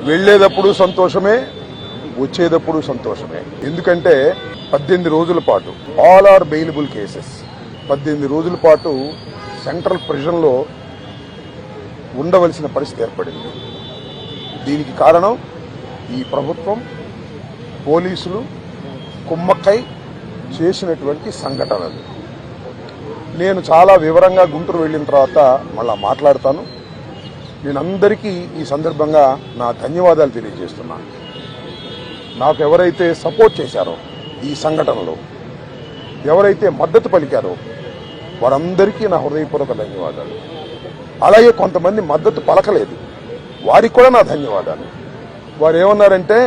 వెళ్ళేటప్పుడు సంతోషమే, వచ్చేటప్పుడు సంతోషమే. ఎందుకంటే 18 రోజుల పాటు ఆల్ ఆర్ బెయిలబుల్ కేసెస్ 18 రోజుల పాటు సెంట్రల్ ప్రిజన్లో ఉండవలసిన పరిస్థితి ఏర్పడింది. దీనికి కారణం ఈ ప్రభుత్వం, పోలీసులు కుమ్మక్కై చేసినటువంటి సంఘటనలు. నేను చాలా వివరంగా గుంటూరు వెళ్ళిన తర్వాత మళ్ళా మాట్లాడతాను. నేను అందరికీ ఈ సందర్భంగా నా ధన్యవాదాలు తెలియజేస్తున్నాను. నాకు ఎవరైతే సపోర్ట్ చేశారో ఈ సంఘటనలో, ఎవరైతే మద్దతు పలికారో వారందరికీ నా హృదయపూర్వక ధన్యవాదాలు. అలాగే కొంతమంది మద్దతు పలకలేదు, వారికి కూడా నా ధన్యవాదాలు. వారు ఏమన్నారంటే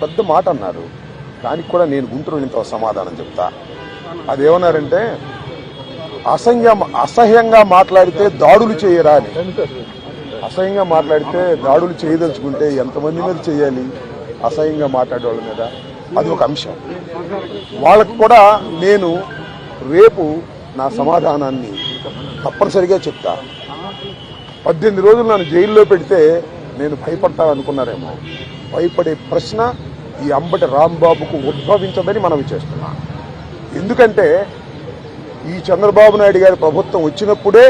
పెద్ద మాట అన్నారు, దానికి కూడా నేను గుంటూరు వెళ్ళిన సమాధానం చెప్తా. అదేమన్నారంటే అసహ్యంగా మాట్లాడితే దాడులు చేయరా అని. అసహ్యంగా మాట్లాడితే దాడులు చేయదలుచుకుంటే ఎంతమంది మీద చేయాలి? అసహ్యంగా మాట్లాడే వాళ్ళ మీద అది ఒక అంశం. వాళ్ళకు కూడా నేను రేపు నా సమాధానాన్ని తప్పనిసరిగా చెప్తా. 18 రోజులు నన్ను జైల్లో పెడితే నేను భయపడతా అనుకున్నారేమో. భయపడే ప్రశ్న ఈ అంబటి రాంబాబుకు ఉద్భవించదని మనవి చేస్తున్నా. ఎందుకంటే ఈ చంద్రబాబు నాయుడు గారి ప్రభుత్వం వచ్చినప్పుడే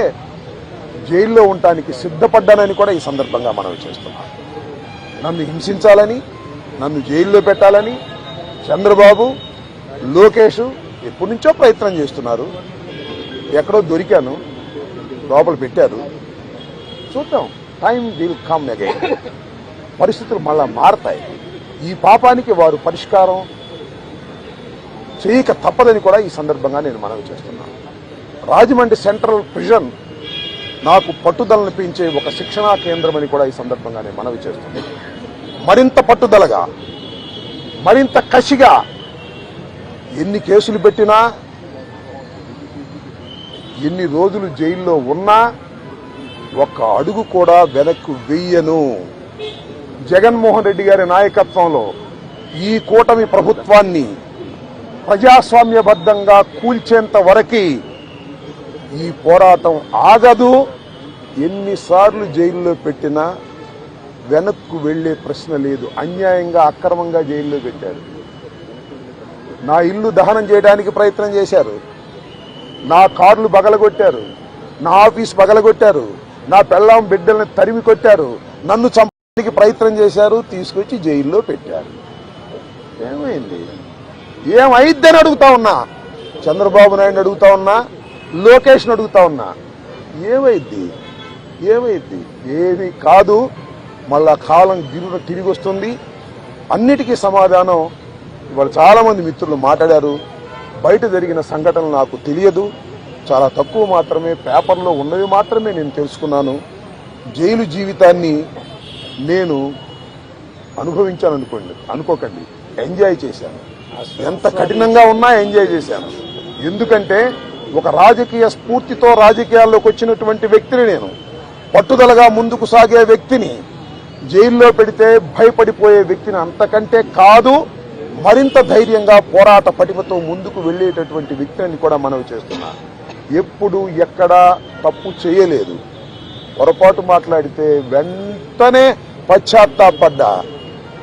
జైల్లో ఉండటానికి సిద్ధపడ్డానని కూడా ఈ సందర్భంగా మనవి చేస్తున్నా. నన్ను హింసించాలని, నన్ను జైల్లో పెట్టాలని చంద్రబాబు, లోకేష్ ఎప్పటి నుంచో ప్రయత్నం చేస్తున్నారు. ఎక్కడో దొరికాను, లోపల పెట్టారు. చూద్దాం, టైం విల్ కమ్ అగైన్. పరిస్థితులు మళ్ళా మారతాయి. ఈ పాపానికి వారు పరిష్కారం చేయక తప్పదని కూడా ఈ సందర్భంగా నేను మనవి చేస్తున్నాను. రాజమండ్రి సెంట్రల్ ప్రిజన్ నాకు పట్టుదలను పెంచే ఒక శిక్షణా కేంద్రం అని కూడా ఈ సందర్భంగా నేను మనవి చేస్తున్నాను. మరింత పట్టుదలగా, మరింత కసిగా ఎన్ని కేసులు పెట్టినా, ఎన్ని రోజులు జైల్లో ఉన్నా ఒక్క అడుగు కూడా వెనక్కు వెయ్యను. జగన్మోహన్ రెడ్డి గారి నాయకత్వంలో ఈ కూటమి ప్రభుత్వాన్ని ప్రజాస్వామ్యబద్ధంగా కూల్చేంత వరకు ఈ పోరాటం ఆగదు. ఎన్నిసార్లు జైల్లో పెట్టినా వెనక్కు వెళ్లే ప్రశ్న లేదు. అన్యాయంగా, అక్రమంగా జైల్లో పెట్టారు. నా ఇల్లు దహనం చేయడానికి ప్రయత్నం చేశారు, నా కార్లు బగలగొట్టారు, నా ఆఫీస్ బగలగొట్టారు, నా పెళ్ళాం బిడ్డల్ని తరిమి కొట్టారు, నన్ను చంపడానికి ప్రయత్నం చేశారు, తీసుకొచ్చి జైల్లో పెట్టారు. ఏమైంది? ఏమైద్దని అడుగుతా ఉన్నా. చంద్రబాబు నాయుడు అడుగుతా ఉన్నా, లోకేష్ను అడుగుతా ఉన్నా. ఏమైద్ది? ఏమీ కాదు. మళ్ళా కాలం తిరిగి వస్తుంది. అన్నిటికీ సమాధానం ఇవాళ చాలా మంది మిత్రులు మాట్లాడారు. బయట జరిగిన సంఘటనలు నాకు తెలియదు, చాలా తక్కువ మాత్రమే, పేపర్లో ఉన్నవి మాత్రమే నేను తెలుసుకున్నాను. జైలు జీవితాన్ని నేను అనుకోకండి, ఎంజాయ్ చేశాను. ఎంత కఠినంగా ఉన్నా ఎంజాయ్ చేశాను. ఎందుకంటే ఒక రాజకీయ స్ఫూర్తితో రాజకీయాల్లోకి వచ్చినటువంటి వ్యక్తిని నేను, పట్టుదలగా ముందుకు సాగే వ్యక్తిని జైల్లో పెడితే భయపడిపోయే వ్యక్తిని అంతకంటే కాదు, మరింత ధైర్యంగా పోరాట పటిమతో ముందుకు వెళ్లేటటువంటి వ్యక్తిని కూడా మనవి చేస్తున్నా. ఎప్పుడు ఎక్కడా తప్పు చేయలేదు. పొరపాటు మాట్లాడితే వెంటనే పశ్చాత్తాపడ్డా.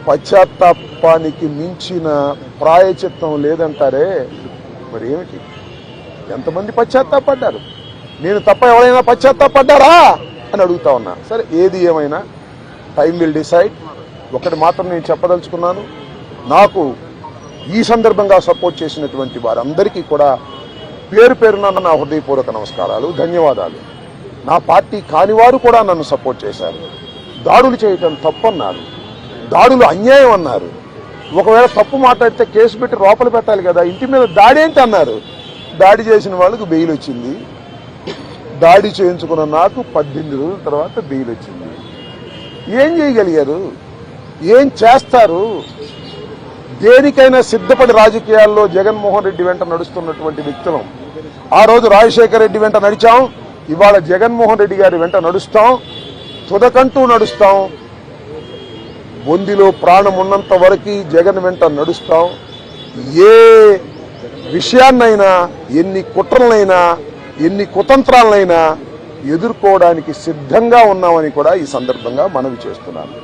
పశ్చాత్తాపానికి మించిన ప్రాయచిత్తం లేదంటారే, మరి ఏమిటి? ఎంతమంది పశ్చాత్తాపడ్డారు? నేను తప్ప ఎవరైనా పశ్చాత్తాపడ్డారా అని అడుగుతా ఉన్నా. సరే, ఏది ఏమైనా టైం విల్ డిసైడ్. ఒకటి మాత్రం నేను చెప్పదలుచుకున్నాను, నాకు ఈ సందర్భంగా సపోర్ట్ చేసినటువంటి వారందరికీ కూడా పేరు పేరున నా హృదయపూర్వక నమస్కారాలు, ధన్యవాదాలు. నా పార్టీ కానివారు కూడా నన్ను సపోర్ట్ చేశారు. దాడులు చేయటం తప్పన్నారు, దాడులు అన్యాయం అన్నారు. ఒకవేళ తప్పు మాట్లాడితే కేసు పెట్టి లోపల పెట్టాలి కదా, ఇంటి మీద దాడి ఏంటి అన్నారు. దాడి చేసిన వాళ్ళకు బెయిల్ వచ్చింది. దాడి చేయించుకున్న నాకు 18 రోజుల తర్వాత బెయిల్ వచ్చింది. ఏం చేయగలిగారు? ఏం చేస్తారు? దేనికైనా సిద్ధపడి రాజకీయాల్లో జగన్మోహన్ రెడ్డి వెంట నడుస్తున్నటువంటి వ్యక్తులం. ఆ రోజు రాజశేఖర రెడ్డి వెంట నడిచాం, ఇవాళ జగన్మోహన్ రెడ్డి గారి వెంట నడుస్తాం, తుదకంటూ నడుస్తాం. బొందిలో ప్రాణం ఉన్నంత వరకు జగన్ వెంట నడుస్తాం. ఏ విషయాన్నైనా, ఎన్ని కుట్రలైనా, ఎన్ని కుతంత్రాలైనా ఎదుర్కోవడానికి సిద్ధంగా ఉన్నామని కూడా ఈ సందర్భంగా మనవి చేస్తున్నాను.